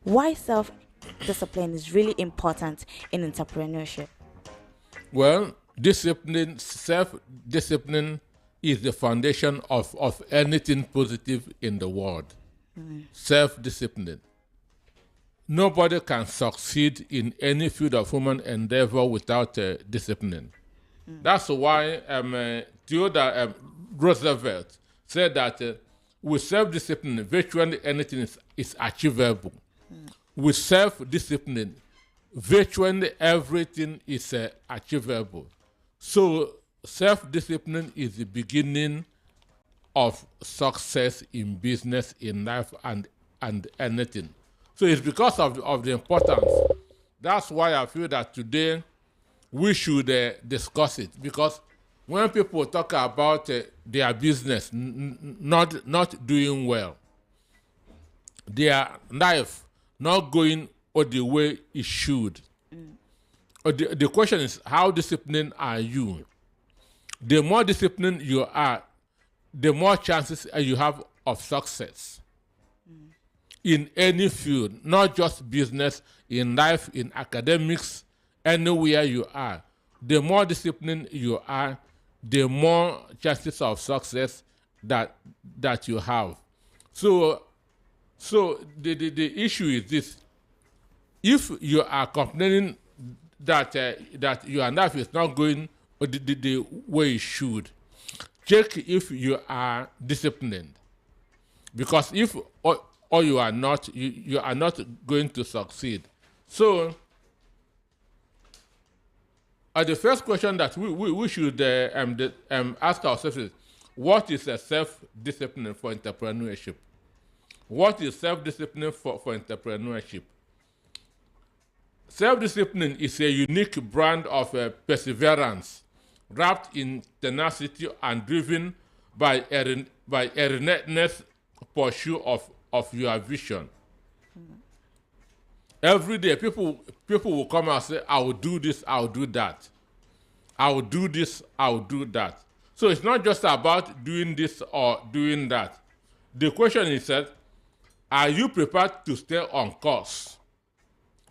Why self-discipline is really important in entrepreneurship? Well, self-discipline is the foundation of anything positive in the world. Self-discipline. Nobody can succeed in any field of human endeavor without discipline. That's why Theodore Roosevelt said that with self-discipline, virtually anything is achievable. With self-discipline, virtually everything is achievable. So self-discipline is the beginning of success in business, in life, and anything. So it's because of the importance. That's why I feel that today we should discuss it, because when people talk about their business not doing well, their life not going or the way it should. The question is, how disciplined are you? The more disciplined you are, the more chances you have of success in any field, not just business, in life, in academics, anywhere you are. The more disciplined you are, the more chances of success that you have. So the issue is this: if you are complaining that your life is not going the way it should, check if you are disciplined. Because if or you are not, you are not going to succeed. So the first question that we should ask ourselves is, what is a self-discipline for entrepreneurship? What is self-discipline for entrepreneurship? Self-discipline is a unique brand of perseverance, wrapped in tenacity and driven by a relentless pursuit of your vision. Every day, people will come and say, "I will do this, I will do that. I will do this, I will do that." So it's not just about doing this or doing that. The question is that, are you prepared to stay on course?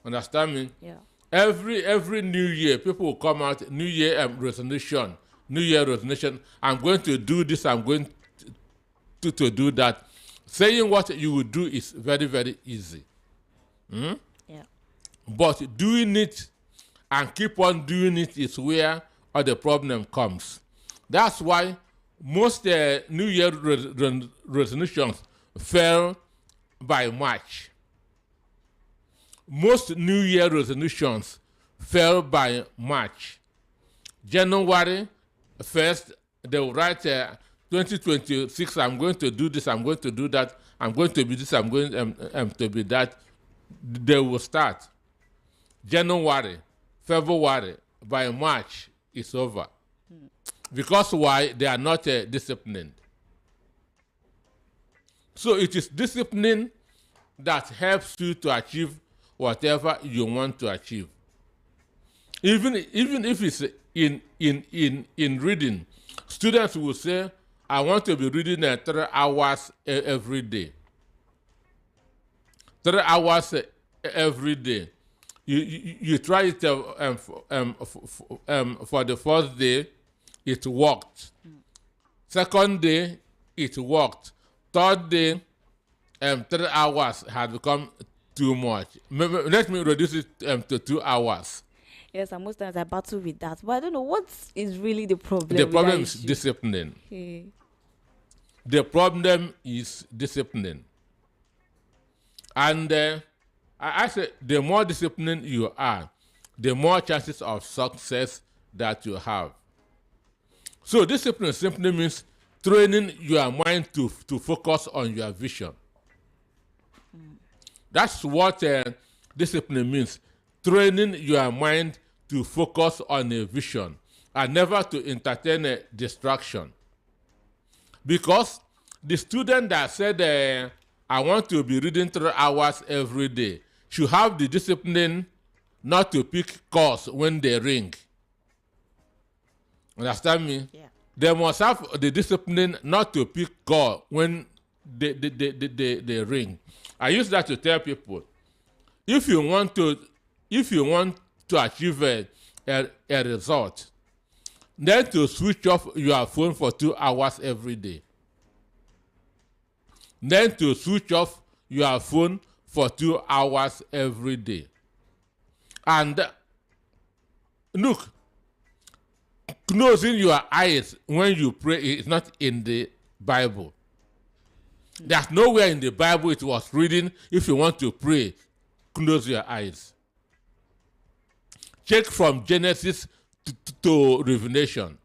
Understand me? Yeah. Every new year, people will come out, New Year resolution. I'm going to do this, I'm going to do that. Saying what you will do is very, very easy. Yeah. But doing it and keep on doing it is where all the problem comes. That's why most New Year resolutions fail by March. Most New Year resolutions fail by March. January 1st, they will write 2026, I'm going to do this, I'm going to do that, I'm going to be this, I'm going to be that. They will start. January, February, by March, it's over. Because why? They are not disciplined. So it is discipline that helps you to achieve whatever you want to achieve. Even if it's in reading, students will say, I want to be reading 3 hours every day. 3 hours every day. You try it for the first day, it worked. Second day, it worked. Third day, 3 hours had become too much. Let me reduce it to 2 hours. Yes, and most times I battle with that. But I don't know what is really the problem. The with problem that is issue. discipline. Okay. The problem is discipline. And I say, the more disciplined you are, the more chances of success that you have. So discipline simply means training your mind to focus on your vision. That's what discipline means. Training your mind to focus on a vision and never to entertain a distraction. Because the student that said, I want to be reading 3 hours every day, should have the discipline not to pick calls when they ring. Understand me? Yeah. They must have the discipline not to pick call when they ring. I use that to tell people, if you want to achieve a result, then to switch off your phone for 2 hours every day. Then to switch off your phone for 2 hours every day. And look, closing your eyes when you pray is not in the Bible. There's nowhere in the Bible it was reading, if you want to pray, close your eyes. Check from Genesis to Revelation.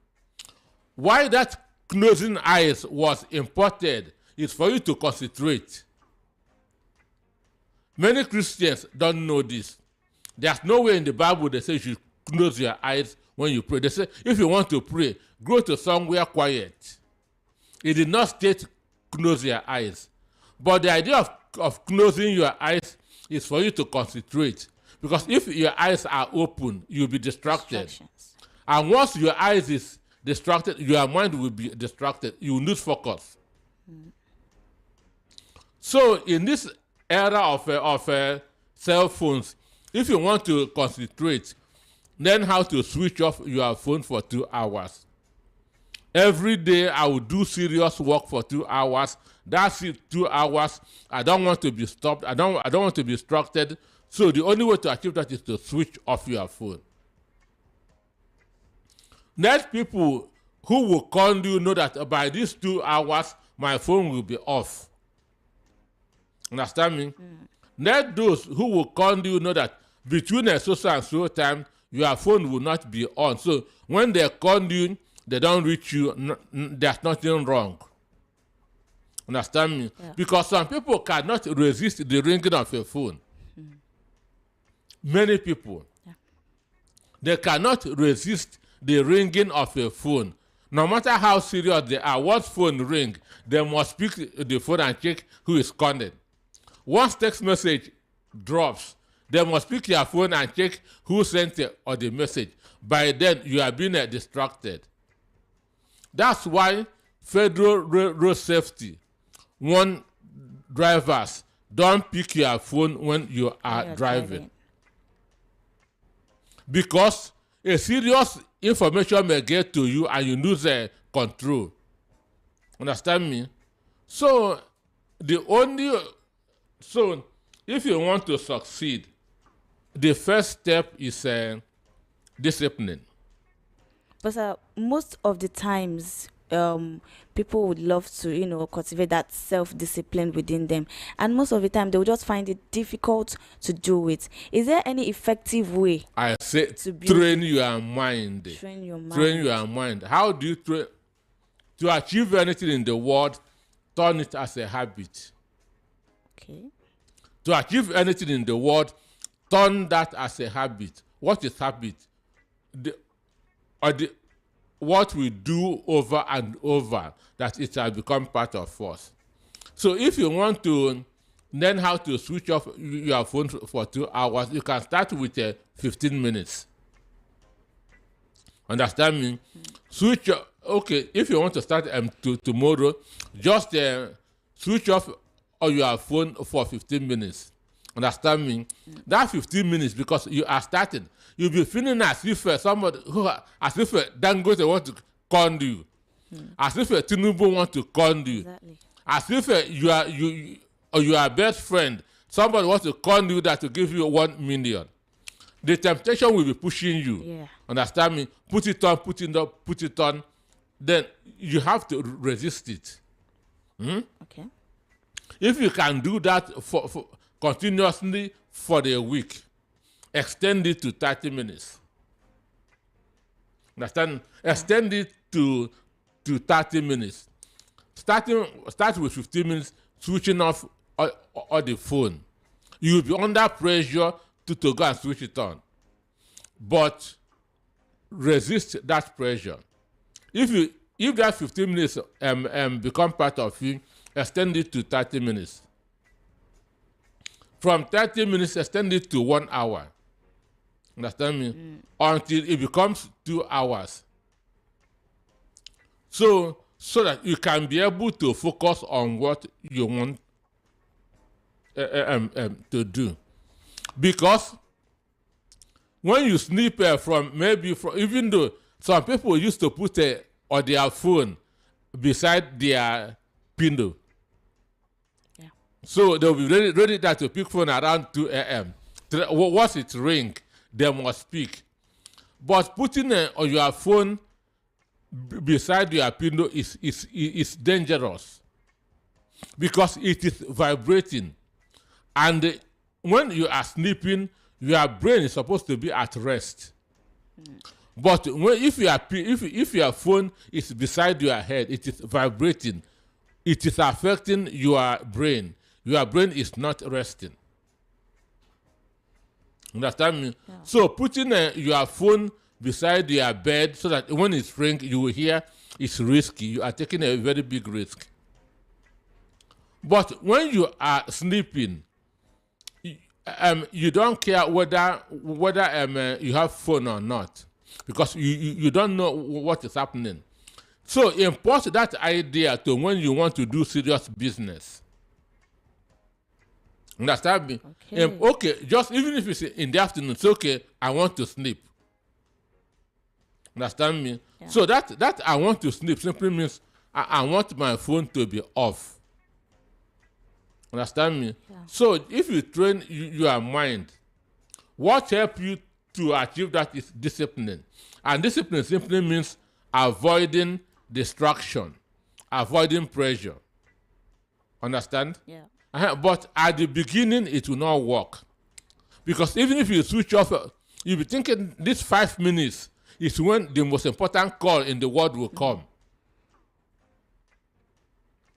Why that closing eyes was important is for you to concentrate. Many Christians don't know this. There's nowhere in the Bible that says you close your eyes when you pray. They say if you want to pray, go to somewhere quiet. It did not state close your eyes. But the idea of closing your eyes is for you to concentrate. Because if your eyes are open, you'll be distracted. And once your eyes is distracted, your mind will be distracted. You will lose focus. So in this era of cell phones, if you want to concentrate, learn how to switch off your phone for 2 hours. Every day I will do serious work for 2 hours. That's it, 2 hours. I don't want to be stopped. I don't want to be distracted. So the only way to achieve that is to switch off your phone. Let people who will call you know that by these 2 hours, my phone will be off. Understand me? Let those who will call you know that between a so and so time, your phone will not be on. So when they call you, they don't reach you, there's nothing wrong. Understand me? Yeah. Because some people cannot resist the ringing of a phone. Many people, they cannot resist the ringing of a phone. No matter how serious they are, once phone ring, they must pick the phone and check who is calling. Once text message drops, they must pick your phone and check who sent it or the message. By then, you are being distracted. That's why federal road safety warn drivers, don't pick your phone when you are driving. Because a serious information may get to you and you lose control. Understand me? So if you want to succeed, the first step is discipline. But most of the times, people would love to, cultivate that self-discipline within them. And most of the time, they will just find it difficult to do it. Is there any effective way? I say train your mind. Train your mind. Train your mind. How do you train? To achieve anything in the world, turn it as a habit. Okay. To achieve anything in the world, turn that as a habit. What is habit? What we do over and over, that it has become part of us. So if you want to learn how to switch off your phone for 2 hours, you can start with 15 minutes. Understand me? Okay, if you want to start tomorrow, just switch off your phone for 15 minutes. Understand me? That 15 minutes, because you are starting, you'll be feeling as if somebody, as if Dangote want to con you, as if Tinubu want to con you, exactly. As if your best friend, somebody wants to con you that to give you 1 million. The temptation will be pushing you. Yeah. Understand me? Put it on, put it on, put it on. Then you have to resist it. Okay. If you can do that for continuously for a week, extend it to 30 minutes. Understand? Extend it to 30 minutes. Start with 15 minutes, switching off all the phone. You will be under pressure to go and switch it on. But resist that pressure. If that 15 minutes become part of you, extend it to 30 minutes. From 30 minutes, extend it to 1 hour. Understand me? Until it becomes 2 hours. So that you can be able to focus on what you want to do. Because when you sleep even though some people used to put on their phone beside their pillow. Yeah. So they'll be ready that to pick phone around 2 a.m. Once it ring, they must speak. But putting on your phone beside your pillow is dangerous because it is vibrating. And when you are sleeping, your brain is supposed to be at rest. But if your phone is beside your head, it is vibrating. It is affecting your brain. Your brain is not resting. Understand me? Yeah. So putting your phone beside your bed so that when it rings, you will hear it's risky. You are taking a very big risk. But when you are sleeping, you don't care whether you have phone or not, because you don't know what is happening. So import that idea to when you want to do serious business. Understand me? Okay. Okay, just even if it's in the afternoon, it's okay. I want to sleep. Understand me? Yeah. So that I want to sleep simply means I want my phone to be off. Understand me? Yeah. So if you train your mind, what helps you to achieve that is discipline. And discipline simply means avoiding distraction, avoiding pressure. Understand? Yeah. But at the beginning, it will not work. Because even if you switch off, you'll be thinking this 5 minutes is when the most important call in the world will come.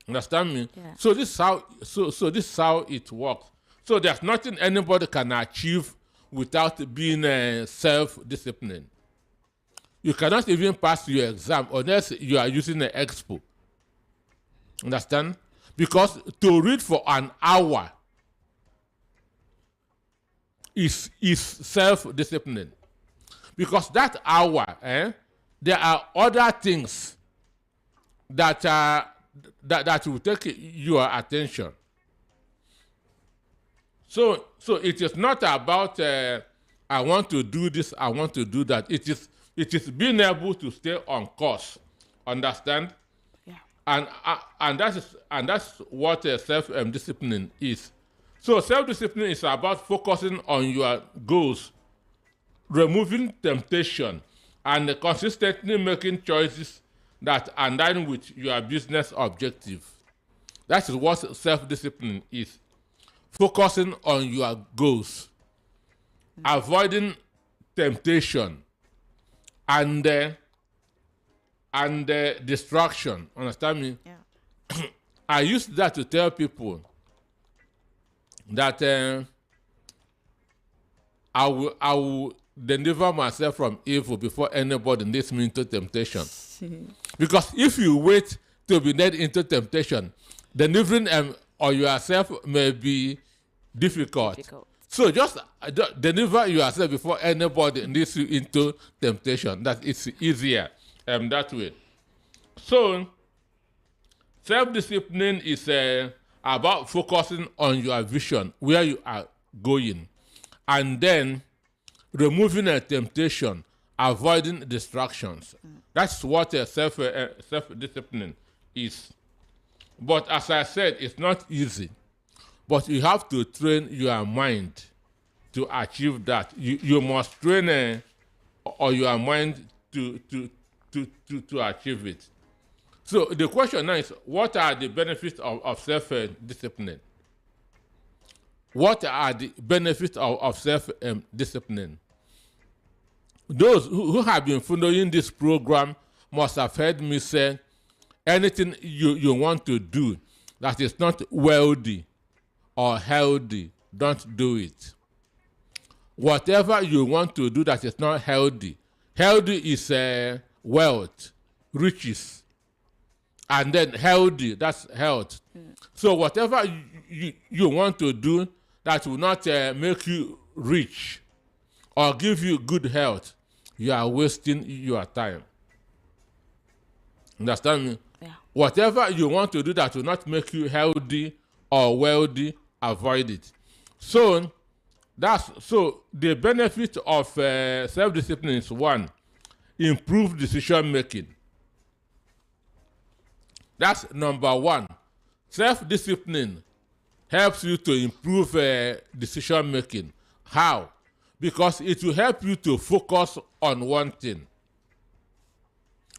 Understand me? Yeah. So this is how it works. So there's nothing anybody can achieve without being self-disciplined. You cannot even pass your exam unless you are using an expo. Understand? Because to read for an hour is self-discipline. Because that hour, there are other things that will take your attention. So it is not about I want to do this, I want to do that. It is being able to stay on course. Understand? Yeah. And that's what self-discipline is. So self-discipline is about focusing on your goals, removing temptation, and consistently making choices that align with your business objective. That is what self-discipline is. Focusing on your goals, avoiding temptation, and distraction. Understand me? Yeah. I use that to tell people that I will deliver myself from evil before anybody leads me into temptation. Because if you wait to be led into temptation, delivering or yourself may be difficult. So just deliver yourself before anybody leads you into temptation. That it's easier that way. So self-discipline is about focusing on your vision, where you are going, and then removing a temptation, avoiding distractions. That's what self-discipline is. But as I said, it's not easy. But you have to train your mind to achieve that. You must train or your mind to achieve it. So the question now is, what are the benefits of self-discipline? What are the benefits of self-discipline? Those who have been following this program must have heard me say, anything you want to do that is not wealthy or healthy, don't do it. Whatever you want to do that is not healthy is wealth, riches, and then healthy, that's health. So whatever you want to do that will not make you rich or give you good health, you are wasting your time. Understand me? Yeah. Whatever you want to do that will not make you healthy or wealthy, avoid it. So That's so the benefit of self-discipline is one, improved decision making. That's number one. Self-discipline helps you to improve decision making. How? Because it will help you to focus on one thing.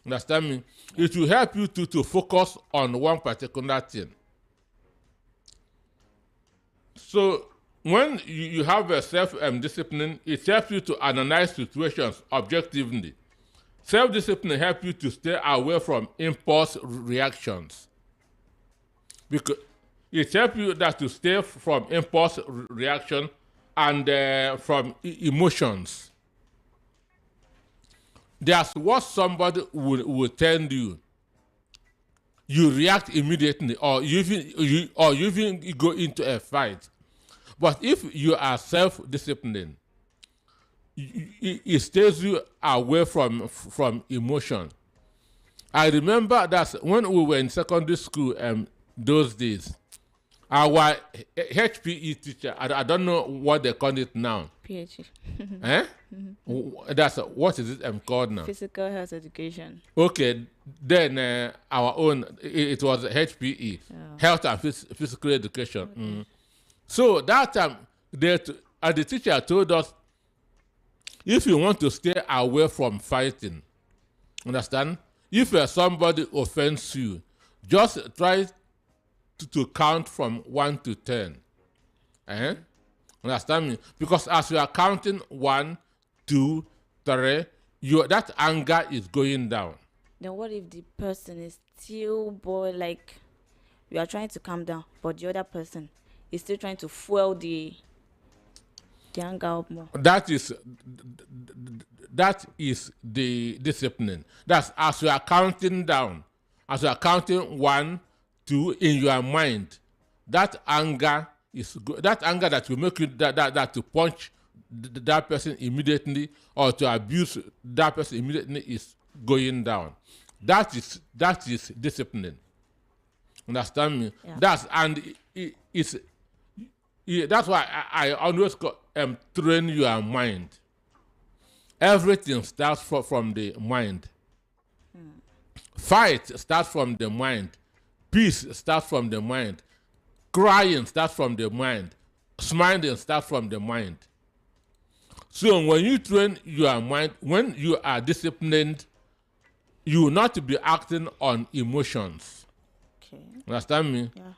Understand me? It will help you to focus on one particular thing. So when you have a self-discipline, it helps you to analyze situations objectively. Self-discipline helps you to stay away from impulse reactions. Because it helps you that to stay from impulse reaction and from emotions. There's what somebody will tell you. You react immediately, or you even go into a fight. But if you are self-disciplined, it stays you away from emotion. I remember that when we were in secondary school those days, our HPE teacher, I don't know what they call it now. PhD. Eh? That's what is it called now? Physical health education. Okay, then our own, it was HPE, Health and Physical Education. Okay. So that time, the teacher told us, if you want to stay away from fighting, understand? If somebody offends you, just try to count from 1 to 10. Understand me? Because as you are counting 1, 2, 3, that anger is going down. Then what if the person is still like you are trying to calm down, but the other person is still trying to fuel the anger up more? That is the discipline. That's as you are counting down, as you are counting 1, 2 in your mind. That anger is that anger that will make you that to punch that person immediately or to abuse that person immediately is going down. That is discipline. Understand me? Yeah. That's why I always train your mind. Everything starts from the mind. Fight starts from the mind. Peace starts from the mind. Crying starts from the mind. Smiling starts from the mind. So when you train your mind, when you are disciplined, you will not be acting on emotions. Okay. Understand me? Yeah.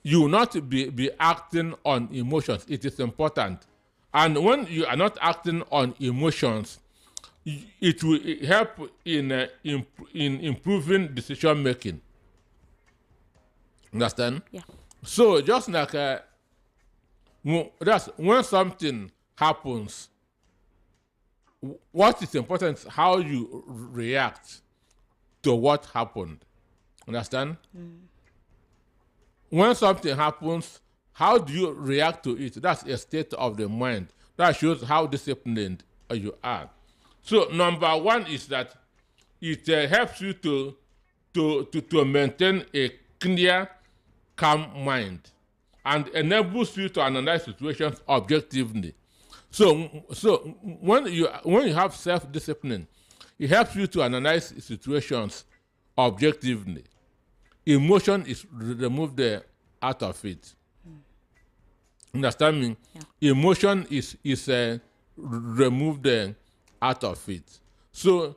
You will not be acting on emotions. It is important. And when you are not acting on emotions, it will help in improving decision making. Understand? Yeah. So just like that's when something happens, what is important is how you react to what happened. Understand? When something happens, how do you react to it? That's a state of the mind. That shows how disciplined you are. So number one is that it helps you to maintain a clear, calm mind and enables you to analyze situations objectively. So when you have self-discipline, it helps you to analyze situations objectively. Emotion is removed out of it. Understand me? Yeah. Emotion is removed out of it. So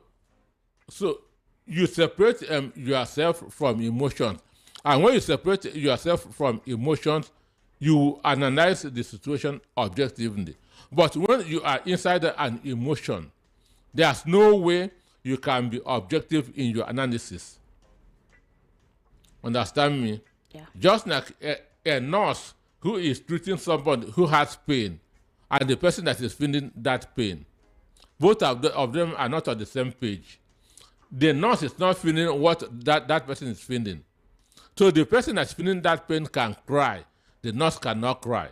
you separate yourself from emotions. And when you separate yourself from emotions, you analyze the situation objectively. But when you are inside an emotion, there's no way you can be objective in your analysis. Understand me? Yeah. Just like a nurse who is treating somebody who has pain and the person that is feeling that pain, both of them are not on the same page. The nurse is not feeling what that person is feeling. So the person that's feeling that pain can cry. The nurse cannot cry.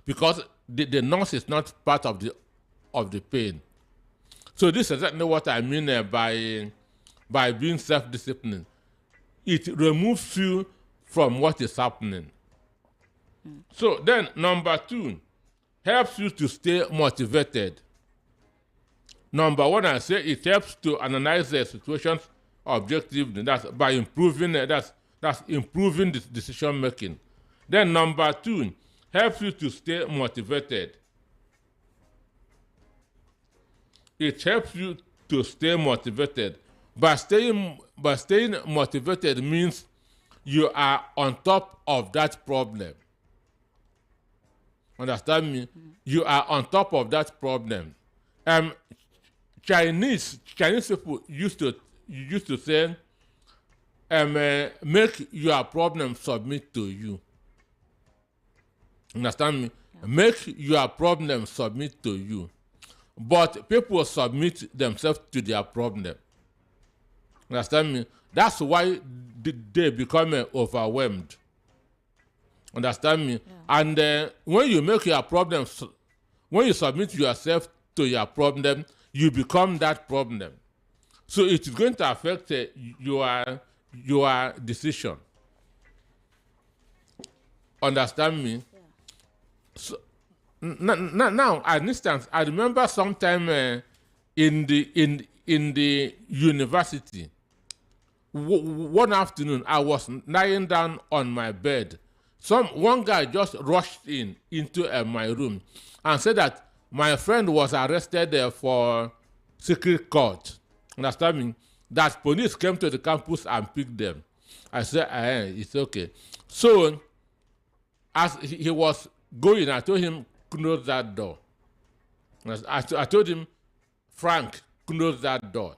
Because the nurse is not part of the pain. So this is exactly what I mean by being self-disciplined. It removes you from what is happening. So then, number two, helps you to stay motivated. Number one, I say it helps to analyze the situations objectively. That's by improving that's improving the decision making. Then number two, helps you to stay motivated. It helps you to stay motivated. By staying motivated means you are on top of that problem. Understand me? You are on top of that problem. Um, Chinese people used to say, make your problem submit to you. Understand me? Yeah. Make your problem submit to you. But people submit themselves to their problem. Understand me? That's why they become overwhelmed. Understand me? Yeah. And when you make your problem, when you submit yourself to your problem, you become that problem. So it is going to affect your decision. Understand me? Yeah. So now, an instance, I remember sometime in the university, one afternoon, I was lying down on my bed. One guy just rushed into my room and said that my friend was arrested for secret court. Understand me? That police came to the campus and picked them. I said, it's okay. So, as he was going, I told him, close that door. I told him, Frank, close that door.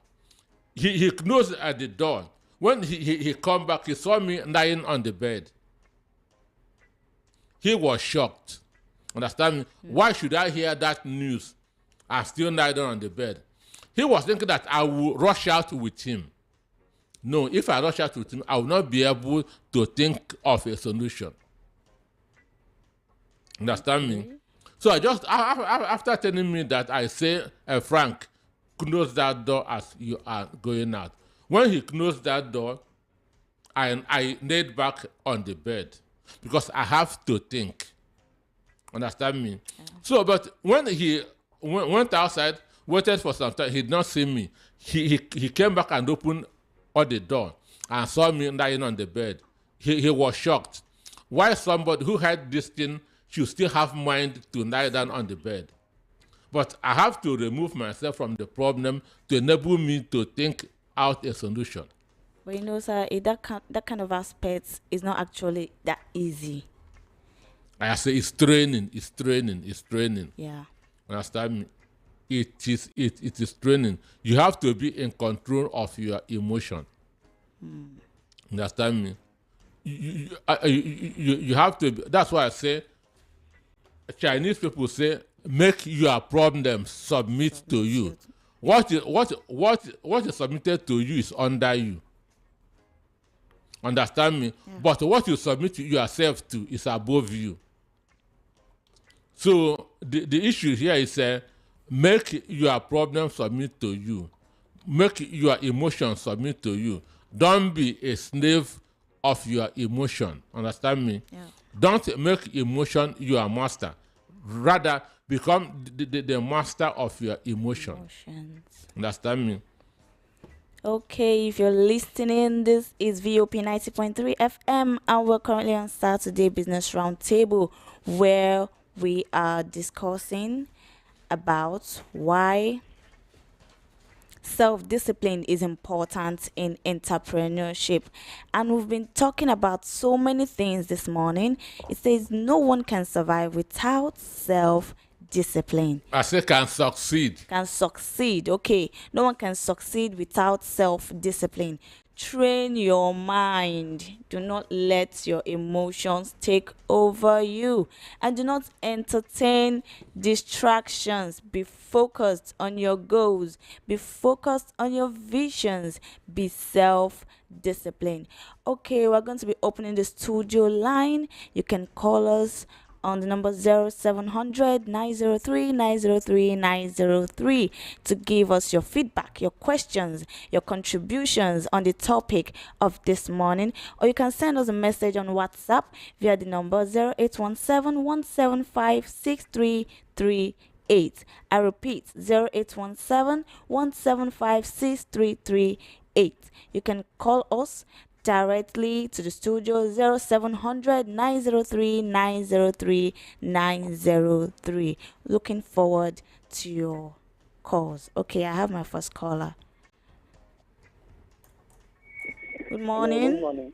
He closed at the door. When he come back, he saw me lying on the bed. He was shocked. Understand me? Why should I hear that news? I'm still lying on the bed. He was thinking that I will rush out with him. No, if I rush out with him, I will not be able to think of a solution. Understand me? So I just, after telling me that, I say, Frank, close that door as you are going out. When he closed that door, I laid back on the bed because I have to think. Understand me? Yeah. So, but when he went outside, waited for some time, he did not see me. He came back and opened all the door and saw me lying on the bed. He was shocked. Why somebody who had this thing should still have mind to lie down on the bed? But I have to remove myself from the problem to enable me to think out a solution. But you know, sir, that kind of aspect is not actually that easy. I say it's training. Yeah. Understand me? It is training. You have to be in control of your emotion. Understand me? You have to be, that's why I say Chinese people say make your problems submit to you. What is submitted to you is under you. Understand me? Yeah. But what you submit yourself to is above you. So the issue here is make your problem submit to you. Make your emotions submit to you. Don't be a slave of your emotion. Understand me? Yeah. Don't make emotion your master. Rather, become the master of your emotions. Understand me? Okay, if you're listening, this is VOP 90.3 FM, and we're currently on Saturday Business Roundtable, where we are discussing about why self-discipline is important in entrepreneurship. And we've been talking about so many things this morning. It says no one can survive without self-discipline. I say can succeed. Can succeed. Okay. No one can succeed without self-discipline. Train your mind. Do not let your emotions take over you. And do not entertain distractions. Be focused on your goals. Be focused on your visions. Be self-disciplined. Okay, we're going to be opening the studio line. You can call us on the number 0700 903 903 903 to give us your feedback, your questions, your contributions on the topic of this morning. Or you can send us a message on WhatsApp via the number 0817 175 6338. I repeat, 0817 175 6338. You can call us directly to the studio 0700 903 903 903. Looking forward to your calls. Okay, I have my first caller. Good Hello, good morning. morning.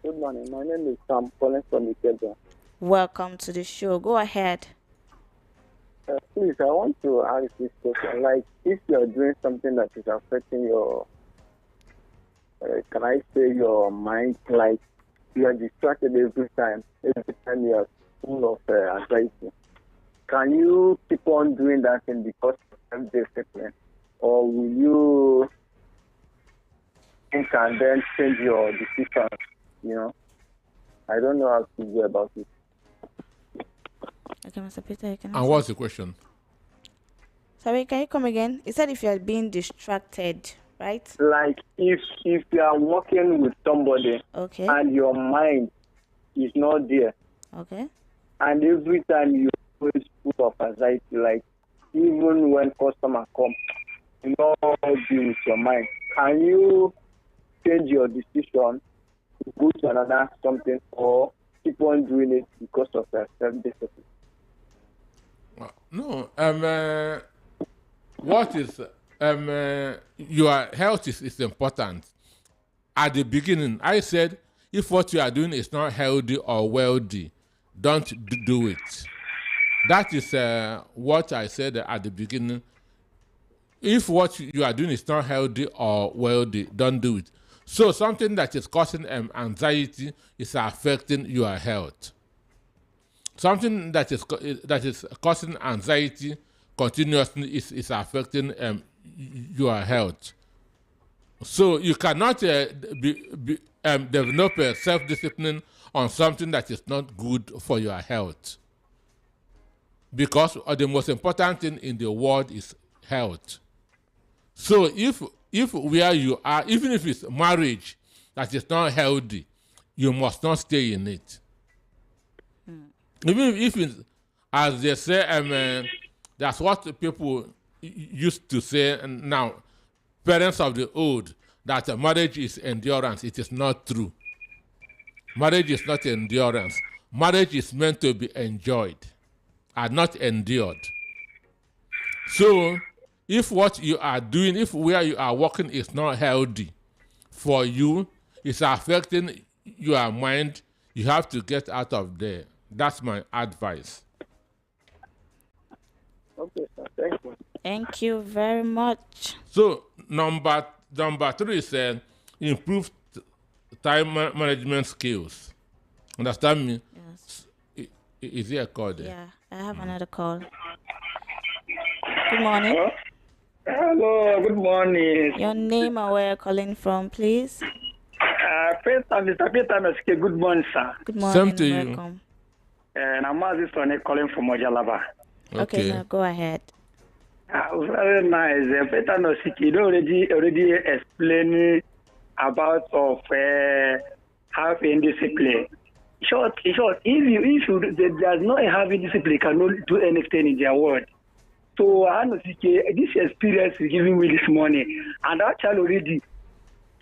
Good morning. My name is Sam, calling from Ikeja. Welcome to the show. Go ahead. Please, I want to ask this question. Like, if you're doing something that is affecting your, can I say your mind, like you are distracted every time you are full of anxiety, can you keep on doing that thing because of self-discipline? Or will you think and then change your decision? You know, I don't know how to do about it. Okay, Mr. Peter, you can And answer. what's the question? Sorry, can you come again? You said if you're being distracted, right? Like if you are working with somebody Okay. and your mind is not there, Okay. and every time you always full of anxiety, like even when customer come, you not be with your mind. Can you change your decision to go to another something, or keep on doing it because of self-discipline? No. What is your health is important. At the beginning, I said if what you are doing is not healthy or wealthy, don't do it. That is what I said at the beginning. If what you are doing is not healthy or wealthy, don't do it. So something that is causing anxiety is affecting your health. Something that is causing anxiety continuously is affecting your health. So you cannot develop self-discipline on something that is not good for your health. Because the most important thing in the world is health. So if where you are, even if it's marriage that is not healthy, you must not stay in it. Even if it's, as they say, that's what people used to say, and now parents of the old, that marriage is endurance. It is not true. Marriage is not endurance. Marriage is meant to be enjoyed and not endured. So if what you are doing, if where you are working is not healthy for you, it's affecting your mind, you have to get out of there. That's my advice. Okay, sir. Thank you. Thank you very much. So number 3 is improve time management skills. Understand me? Yes. Is there a call there? Yeah, I have another call. Good morning. Hello, good morning. Your name and where you're calling from, please. First time, Mr. Peter Meske, good morning, sir. Good morning. Same to you. Welcome. And I'm Aziz Tone calling from Mojalaba. Okay, now go ahead. Very nice. Peter Nosiki already explained about of having discipline. Short, if you there's no having discipline, cannot do anything in their world. So this experience is giving me this morning, and that child already.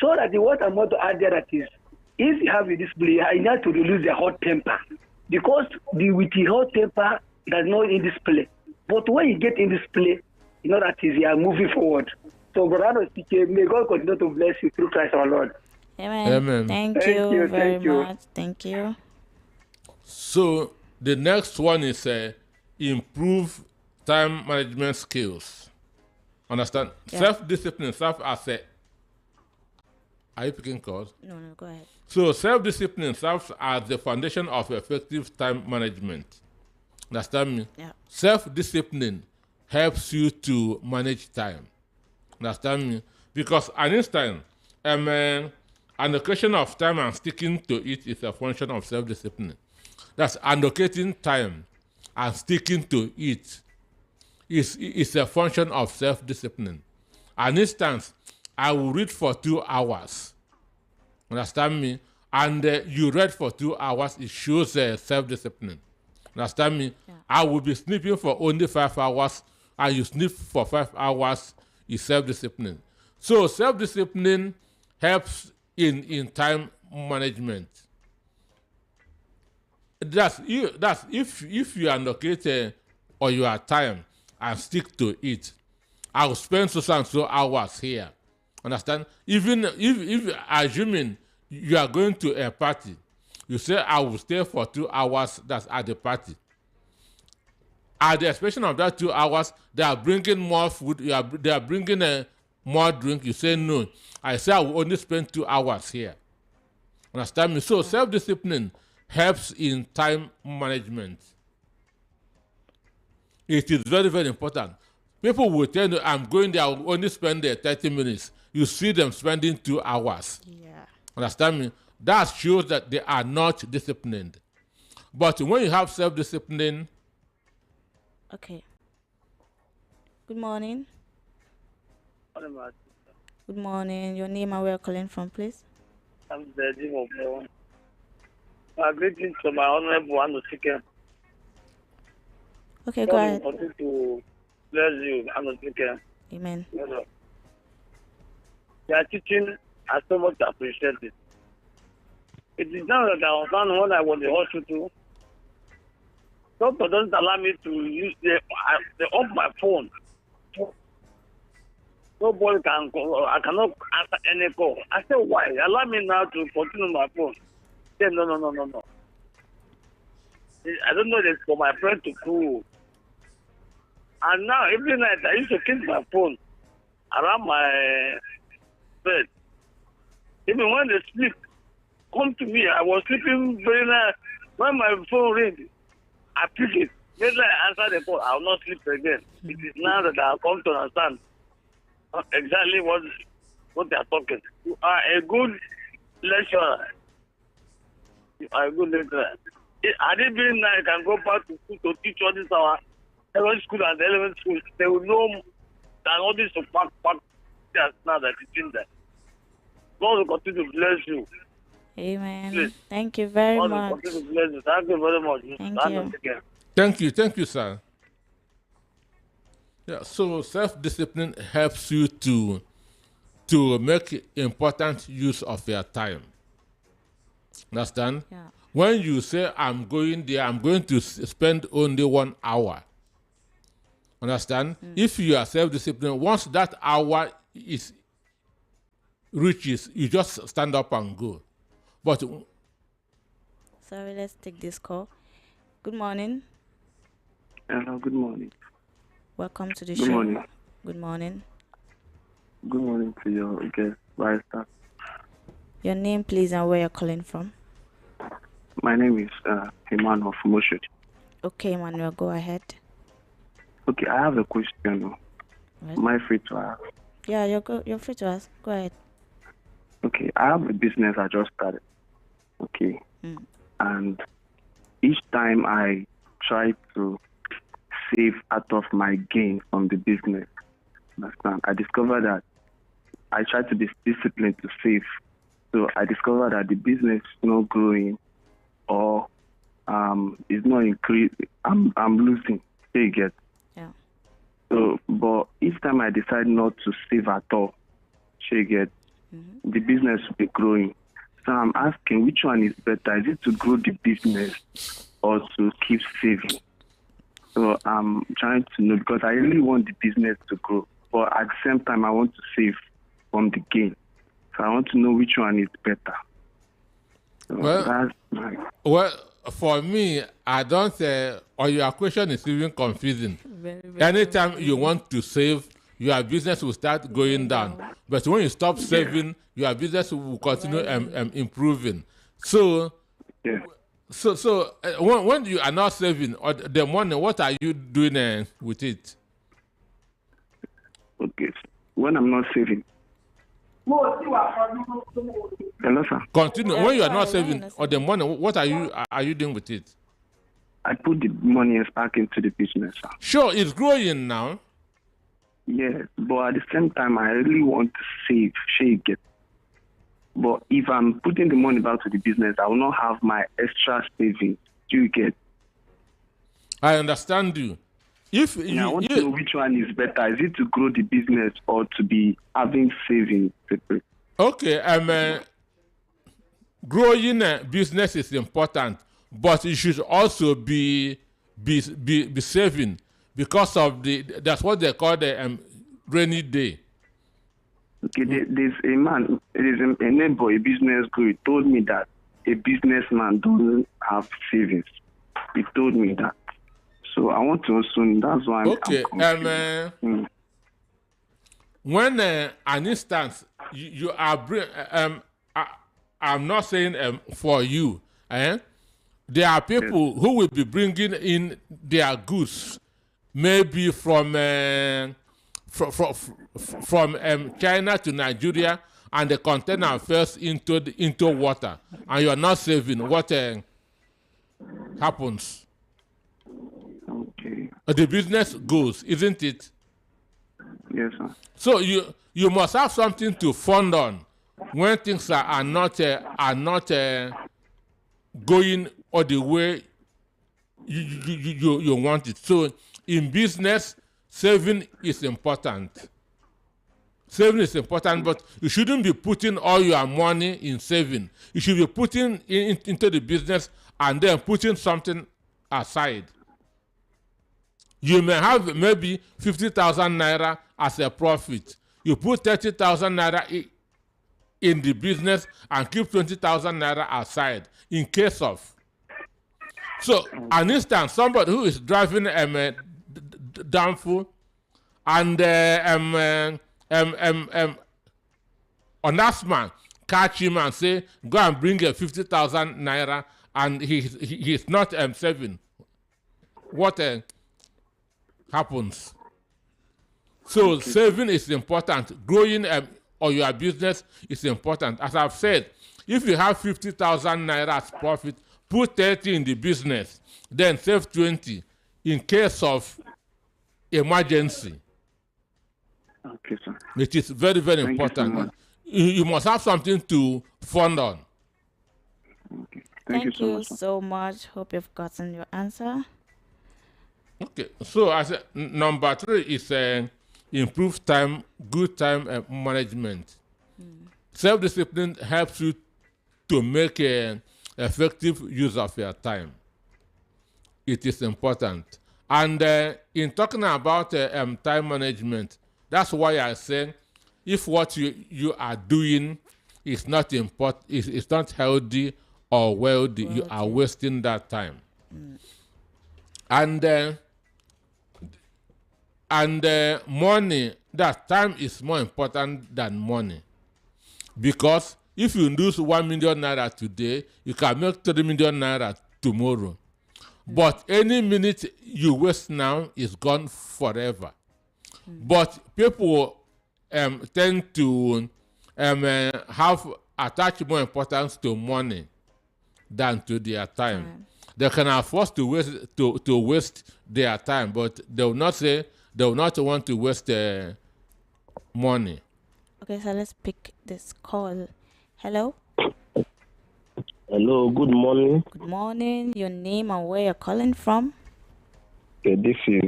So that what I'm going to add there that is, if you have a display, I need to reduce the hot temper, because with the hot temper does not in display. But when you get in display, you know that is you are moving forward. So, brother, may God continue to bless you through Christ our Lord. Amen. Amen. Thank you very much. Thank you. So the next one is improve time management skills. Understand? Yeah. Self-discipline, are you picking calls? No, go ahead. So self-discipline serves as the foundation of effective time management. Understand me? Yeah. Self-discipline helps you to manage time. Understand me? Because an instant, an allocation of time and sticking to it is a function of self-discipline. That's allocating time and sticking to it is a function of self-discipline. An instance, I will read for 2 hours. Understand me? And you read for 2 hours, it shows self-discipline. Understand me? Yeah. I will be sleeping for only 5 hours, and you sleep for 5 hours, is self-discipline. So self-discipline helps in time management. That's if you allocate or your time and stick to it. I'll spend so and so hours here. Understand? Even if assuming you are going to a party, you say I will stay for 2 hours. That's at the party. At the expiration of that 2 hours, they are bringing more food. They are bringing more drink. You say no. I say I will only spend 2 hours here. Understand me? So self-discipline helps in time management. It is very, very important. People will tell you, I'm going there, I will only spend there 30 minutes. You see them spending 2 hours. Yeah. Understand me? That shows that they are not disciplined. But when you have self-discipline, Okay. Good morning. Good morning. Your name and where you're calling from, please? I'm the Jim of Leon. Greetings to my honorable Anosike. Okay, go ahead. God continue to bless you, Anosike. Amen. Your teaching, I so much appreciate it. It is now that I understand when I was in the hospital. Doctor doesn't allow me to use the off my phone. Nobody can call. I cannot answer any call. I said, why? Allow me now to continue my phone. He said, no. I don't know this for my friend to do. And now, every night, I used to keep my phone around my bed. Even when they sleep, come to me. I was sleeping very nice. When my phone rings, I pick it. Then I answer the call. I will not sleep again. It is now that I have come to understand exactly what they are talking. You are a good lecturer. You are a good lecturer. Had it been now, I can go back to school to teach all this our elementary school and elementary school. They will know that all this to pack just now that it's in there. God will continue to bless you. Amen. Please. Thank you very God will much. continue to bless you. Thank you very much. Thank you. thank you, sir. Yeah, so self-discipline helps you to make important use of your time. Understand? Yeah. When you say I'm going there, I'm going to spend only 1 hour. Understand? If you are self-disciplined, once that hour reaches, you just stand up and go. But Sorry, let's take this call. Good morning. Hello, good morning. Welcome to the Good show. morning. Good morning. Good morning to your guest, Barrister. Your name, please, and where you're calling from. My name is Emmanuel from Oshodi. Okay, Manuel, go ahead. Okay, I have a question. Right. Am I free to ask? Yeah, you're free to ask. Go ahead. Okay, I have a business I just started. Okay. And each time I try to save out of my gain from the business, understand, I discover that I try to be disciplined to save. So I discover that the business is not growing or is not increasing. I'm losing. You get. Yeah. So, but each time I decide not to save at all, you get, the business will be growing. So I'm asking, which one is better? Is it to grow the business or to keep saving? So I'm trying to know because I really want the business to grow, but at the same time I want to save from the gain. So I want to know which one is better. So well, for me, I don't say, or your question is even confusing. Very Anytime confusing. you want to save, your business will start going down. But when you stop saving, your business will continue improving. So, yeah. When you are not saving or the money, what are you doing with it? Okay. When I'm not saving. Hello, sir. Continue. When you are not sorry, saving or the money, what are you doing with it? I put the money back into the business, sir. Sure, it's growing now. Yes, but at the same time, I really want to save, shake it. But if I'm putting the money back to the business, I will not have my extra savings. Do you get? I understand you. If And I you, want to know which one is better. Is it to grow the business or to be having savings separate? okay, growing a business is important, but it should also be saving because of that's what they call the rainy day. Okay, there's a man, there's a neighbor, a business guru, he told me that a businessman doesn't have savings. He told me that. So I want to also, that's why Okay, I'm confused. when an instance you are I'm not saying for you, there are people who will be bringing in their goods, maybe from China to Nigeria, and the container falls into water, and you are not saving. What happens? Okay. The business goes, isn't it? Yes, sir. So you must have something to fund on when things are not going all the way you want it. So in business, saving is important. Saving is important, but you shouldn't be putting all your money in saving. You should be putting into the business and then putting something aside. You may have maybe 50,000 naira as a profit. You put 30,000 naira in the business and keep 20,000 naira aside in case of. So, an instance, somebody who is driving downful and on that man catch him and say, go and bring a 50,000 naira, and he's not saving. What happens? So saving is important. Growing or your business is important. As I've said, if you have 50,000 naira as profit, put 30 in the business, then save 20 in case of emergency. Okay, sir. It is very, very Thank important. you so much. You must have something to fund on. Okay. Thank so you much, sir. so much. Hope you've gotten your answer. Okay, so as number 3 is improved time, good time management. Self-discipline helps you to make effective use of your time. It is important. And in talking about time management, that's why I say if what you are doing is not important, is not healthy or wealthy, you are wasting that time. And money, that time is more important than money. Because if you lose 1 million naira today, you can make 3 million naira tomorrow. But any minute you waste now is gone forever. But people tend to attach more importance to money than to their time. They can afford to waste their time, but they will not want to waste money. Okay, so let's pick this call. Hello. Hello, good morning. Good morning. Your name and where you're calling from? Okay, this is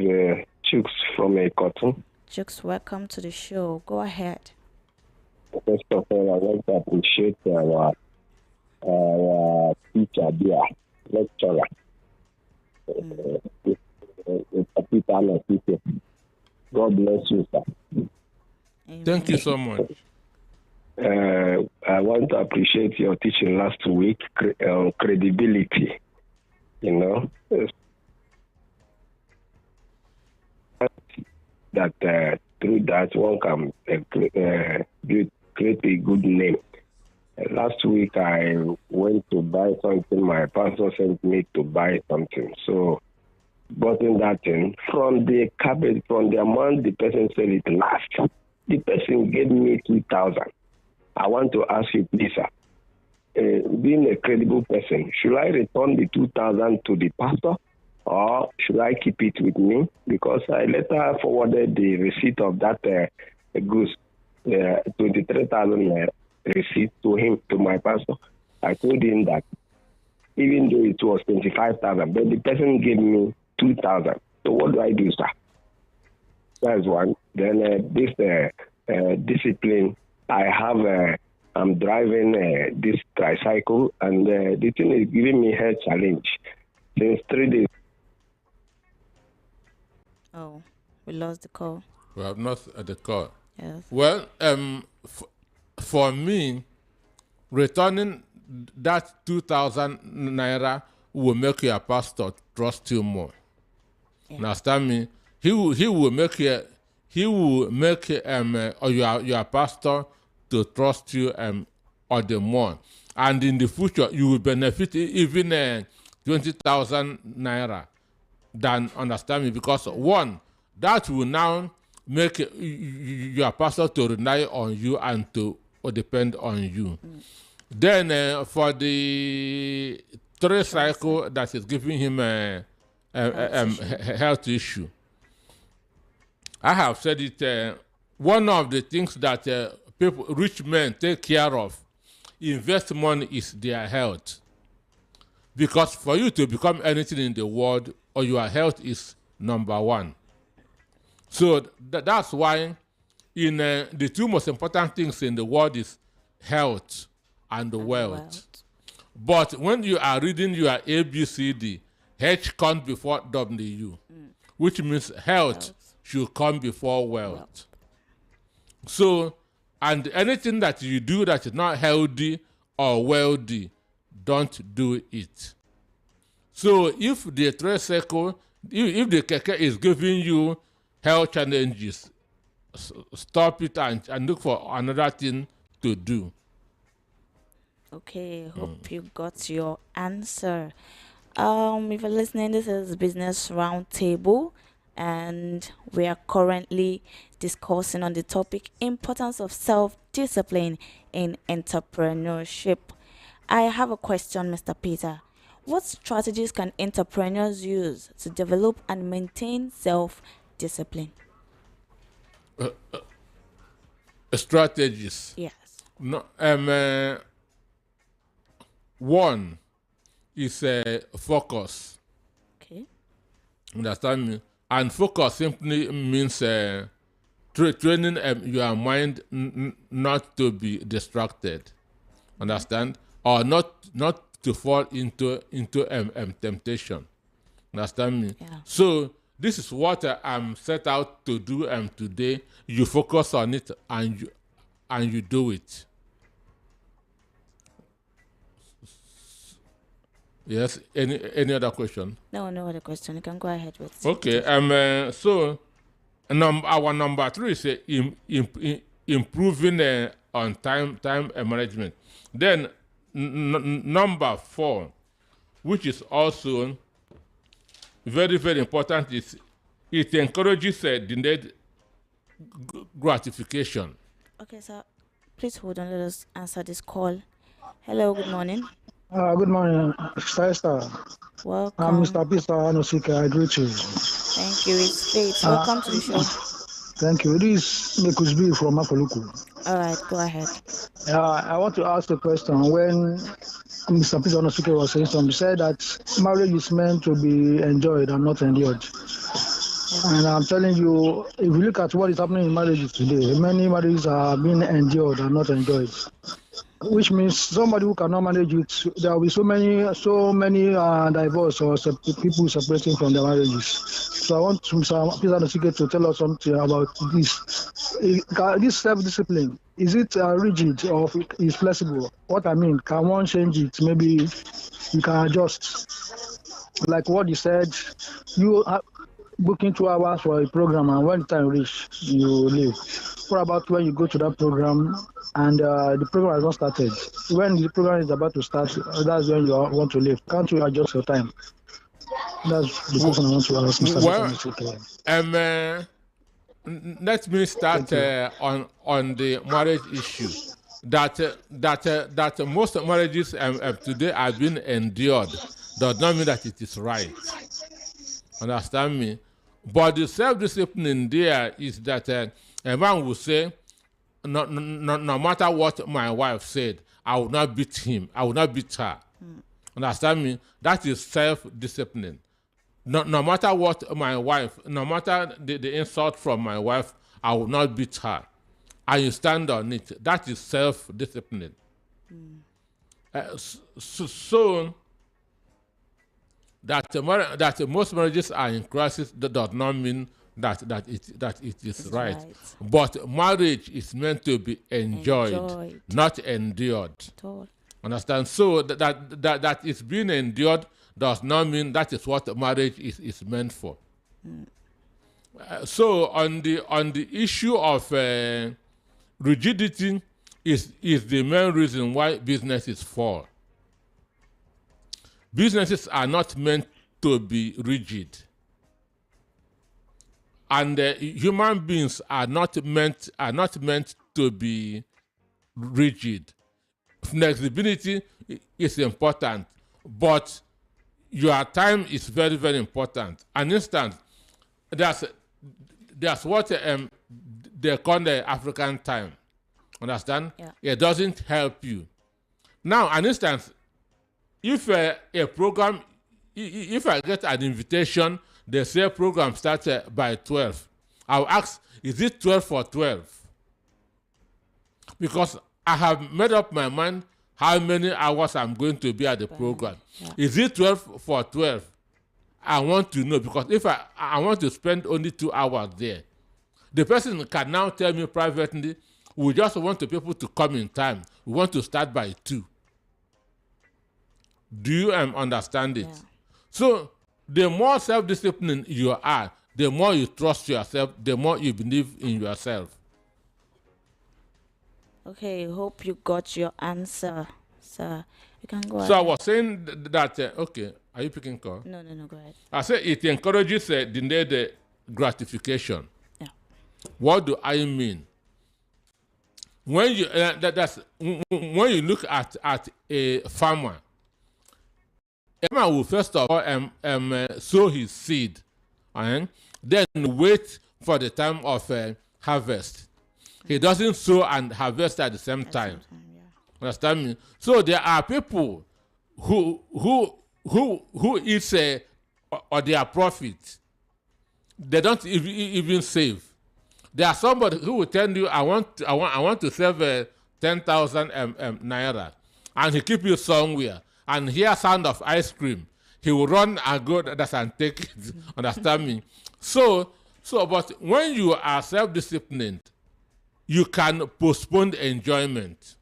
Chooks from a cotton. Jukes, welcome to the show. Go ahead. First of all, I want to appreciate our teacher there, lecturer. God bless you, sir. Thank you so much. I want to appreciate your teaching last week on credibility. You know, that through that one can create a good name. Last week I went to buy something. My pastor sent me to buy something. So, button that in from the cabbage, from the amount the person said it last. The person gave me 2,000. I want to ask you, please, sir, being a credible person, should I return the 2,000 to the pastor, or should I keep it with me? Because I later forwarded the receipt of that goods, 23,000 receipt to him, to my pastor. I told him that even though it was 25,000, but the person gave me 2,000. So what do I do, sir? That's one. Then this discipline, I have. I'm driving this tricycle, and the thing is giving me health challenge since 3 days. Oh, we lost the call. We have not the call. Yes. Well, for me, returning that 2,000 naira will make your pastor trust you more. Yeah. Understand me? He will make your pastor to trust you or the more, and in the future you will benefit even 20,000 naira. Than, understand me, because one, that will now make your pastor to rely on you and to depend on you. Then for the tricycle that is giving him a health issue, I have said it. One of the things that rich men take care of, invest money, is their health. Because for you to become anything in the world, or your health is number one. So that's why in the two most important things in the world is health and wealth. But when you are reading your ABCD, H comes before W, which means health should come before wealth. So, and anything that you do that is not healthy or wealthy, don't do it. So if the tricycle, if the keke is giving you health challenges, stop it and look for another thing to do. Okay, hope you got your answer. If you're listening, this is Business Roundtable, and we are currently discussing on the topic importance of self-discipline in entrepreneurship. I have a question, Mr. Peter. What strategies can entrepreneurs use to develop and maintain self-discipline? Strategies. Yes. No, one is focus. Okay. Understand me? And focus simply means training your mind not to be distracted. Understand? Or not to fall into temptation. Understand me? Yeah. So this is what I'm set out to do today. You focus on it and you do it. Yes. Any other question? No other question. You can go ahead with. Okay. So our number 3 is improving on time management. Then number 4, which is also very, very important, is it encourages delayed gratification. Okay, sir. Please hold on. Let us answer this call. Hello. Good morning. Good morning, Sister. Welcome. I'm Mr. Peter Anosika. I greet you. Thank you. It's Faith. Welcome to the show. Thank you. This is Mekusbi from Apoluku. All right, go ahead. I want to ask a question. When Mr. Peter Anosika was saying something, he said that marriage is meant to be enjoyed and not endured. And I'm telling you, if you look at what is happening in marriages today, many marriages are being endured and not enjoyed. Which means somebody who cannot manage it, there will be so many divorce or people separating from their marriages. So I want Mr. Peter Anosika to tell us something about this. This self-discipline, is it rigid or is flexible? What I mean, can one change it? Maybe you can adjust. Like what you said, you booking 2 hours for a program, and when the time reach, you leave. What about when you go to that program and the program has not started? When the program is about to start, that's when you want to leave. Can't you adjust your time? That's the question I want to ask Mr. Let me start on the marriage issue. That most marriages today are being endured does not mean that it is right. Understand me? But the self-discipline there is that a man will say, no matter what my wife said, I will not beat him. I will not beat her. Understand me? That is self-discipline. No matter what my wife, no matter the insult from my wife, I will not beat her. And you stand on it. That is self-discipline. So that most marriages are in crisis, that does not mean that it is right. But marriage is meant to be enjoyed. Not endured. Understand? So that it's being endured does not mean that is what marriage is meant for. So on the issue of rigidity is the main reason why businesses fall. Businesses are not meant to be rigid, and human beings are not meant to be rigid. Flexibility is important, but your time is very, very important. An instance, there's what they call the African time. Understand? Yeah. It doesn't help you. Now, an instance, if a program, if I get an invitation, they say program starts by 12. I'll ask, is it 12 for 12? Because I have made up my mind how many hours I'm going to be at the program. Yeah. Is it 12 for 12? I want to know, because if I want to spend only 2 hours there, the person can now tell me privately, we just want the people to come in time. We want to start by 2. Do you understand it? Yeah. So the more self-disciplined you are, the more you trust yourself, the more you believe in yourself. Okay, hope you got your answer, sir. You can go ahead. So I was saying that, okay, are you picking call? No, go ahead. I said it encourages delayed gratification. Yeah. What do I mean? When you when you look at a farmer will first of all sow his seed, and then wait for the time of harvest. He doesn't sow and harvest at the same time. Yeah. Understand me? So there are people who eat or their profit. They don't even save. There are somebody who will tell you, I want to save 10,000 naira, and he keep you somewhere, and hear sound of ice cream, he will run and go and take it. Understand me? So, but when you are self-disciplined, you can postpone enjoyment.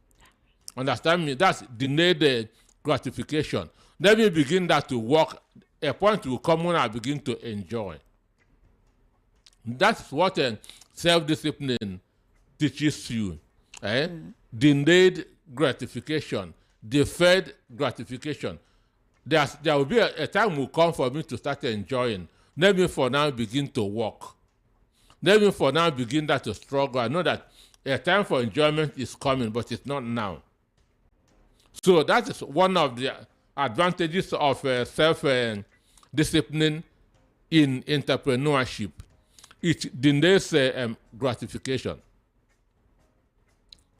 Understand me? That's delayed gratification. Let me begin that to work. A point will come when I begin to enjoy. That's what self-discipline teaches you. Delayed gratification, deferred gratification. There will be a time will come for me to start enjoying. Let me for now begin to work. Let me for now begin that to struggle. I know that a time for enjoyment is coming, but it's not now. So that is one of the advantages of self-discipline in entrepreneurship. It delays gratification.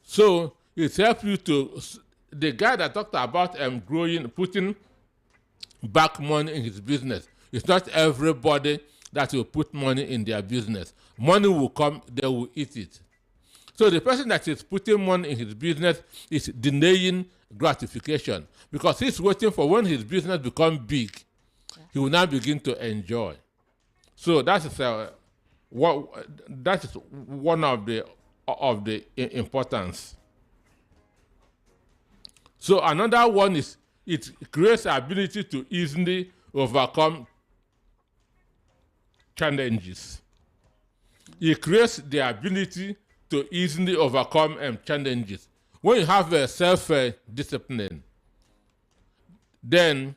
So it helps you to, the guy that talked about putting back money in his business. It's not everybody that will put money in their business. Money will come, they will eat it. So the person that is putting money in his business is delaying gratification, because he's waiting for when his business becomes big, he will now begin to enjoy. So that is one of the importance. So another one is it creates the ability to easily overcome challenges. It creates the ability to easily overcome challenges. When you have a self-discipline, then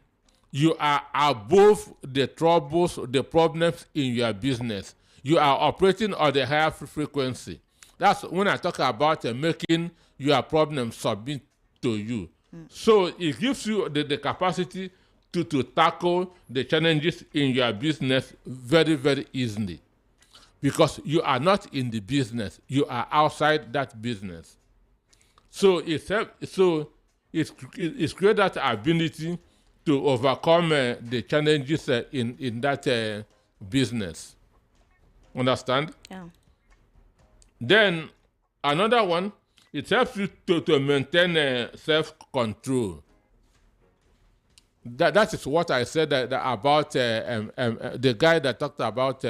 you are above the troubles, the problems in your business. You are operating on the higher frequency. That's when I talk about making your problems submit to you. So it gives you the capacity to tackle the challenges in your business very, very easily, because you are not in the business, you are outside that business. So it's create that ability to overcome the challenges in that business. Understand? Yeah. Then another one, it helps you to maintain self-control. That is what I said that about the guy that talked about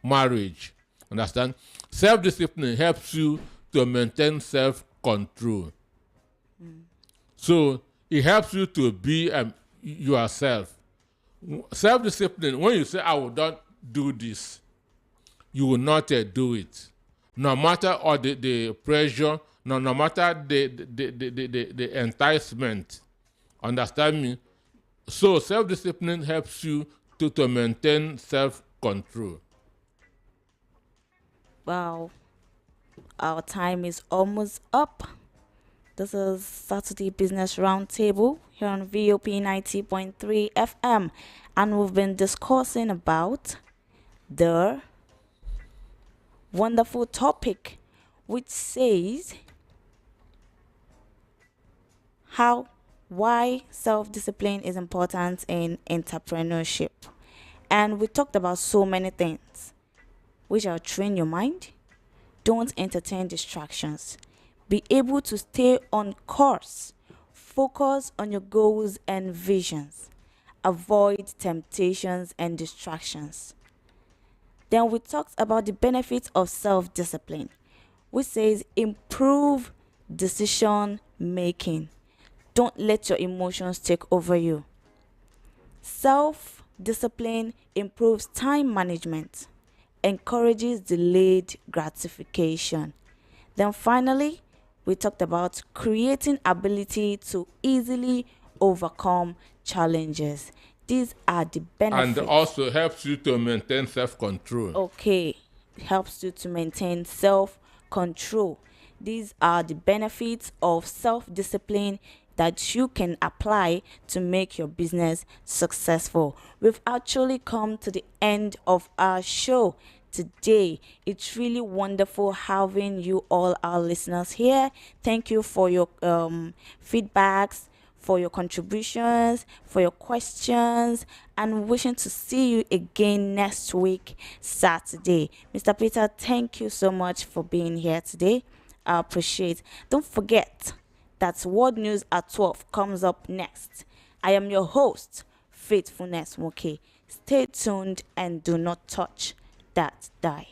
marriage. Understand? Self-discipline helps you to maintain self-control. So it helps you to be yourself. Self-discipline, when you say, I will not do this, you will not do it. No matter all the pressure, no matter the enticement. Understand me? So self-discipline helps you to maintain self-control. Wow. Our time is almost up. This is Saturday Business Roundtable here on VOP 90.3 FM. And we've been discussing about the wonderful topic which says why self-discipline is important in entrepreneurship. And we talked about so many things, which are train your mind, don't entertain distractions, be able to stay on course, focus on your goals and visions, avoid temptations and distractions. Then we talked about the benefits of self-discipline, which says improve decision making. Don't let your emotions take over you. Self-discipline improves time management, encourages delayed gratification. Then finally, we talked about creating ability to easily overcome challenges. These are the benefits. And also helps you to maintain self-control. Okay, helps you to maintain self-control. These are the benefits of self-discipline that you can apply to make your business successful. We've actually come to the end of our show today. It's really wonderful having you all, our listeners, here. Thank you for your feedbacks, for your contributions, for your questions, and wishing to see you again next week, Saturday. Mr. Peter, thank you so much for being here today. I appreciate. Don't forget that World News at 12 comes up next. I am your host, Faithfulness Moke. Stay tuned and do not touch that dial.